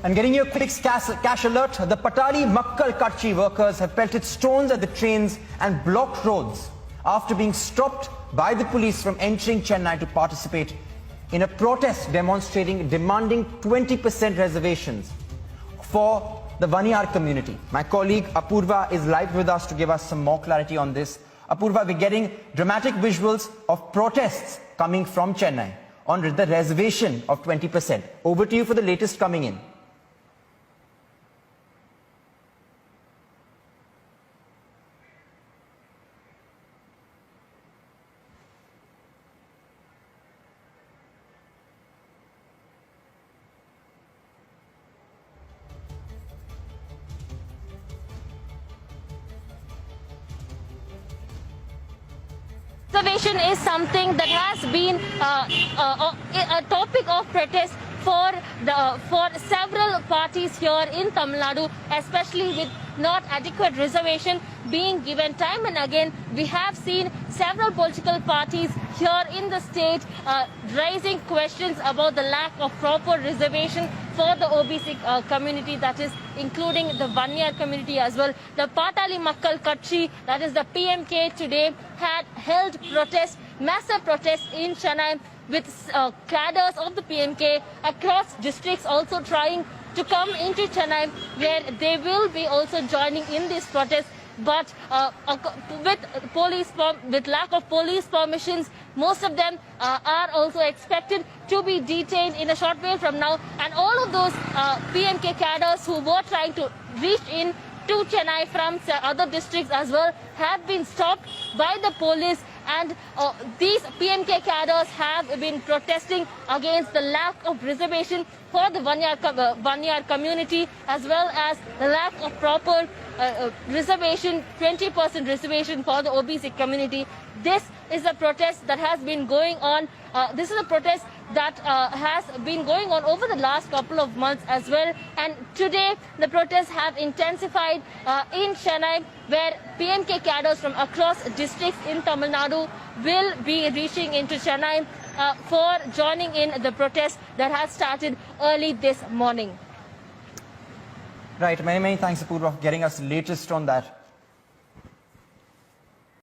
And getting you a quick cash alert, the Patali Makkal Kutchi workers have pelted stones at the trains and blocked roads after being stopped by the police from entering Chennai to participate in a protest demanding 20% reservations for the Vanniyar community. My colleague Apurva is live with us to give us some more clarity on this. Apurva, we're getting dramatic visuals of protests coming from Chennai on the reservation of 20%. Over to you for the latest coming in. Reservation is something that has been a topic of protest for several parties here in Tamil Nadu, especially with not adequate reservation being given. Time and again, we have seen several political parties here in the state raising questions about the lack of proper reservation for the OBC community, that is including the Vanniyar community as well. The Patali Makkal Kutchi, that is the PMK, today had held massive protests in Chennai with cadres of the PMK across districts also trying to come into Chennai, where they will be also joining in this protest. But with lack of police permissions, most of them are also expected to be detained in a short while from now. And all of those PMK cadres who were trying to reach in to Chennai from other districts as well have been stopped by the police. And these PMK cadres have been protesting against the lack of reservation for the Vanniyar community, as well as the lack of proper reservation, 20% reservation for the OBC community. This is a protest that has been going on. This is a protest that has been going on over the last couple of months as well. And today, the protests have intensified in Chennai, where PMK cadres from across districts in Tamil Nadu will be reaching into Chennai for joining in the protest that has started early this morning. Right, many thanks, Apurva, for getting us the latest on that.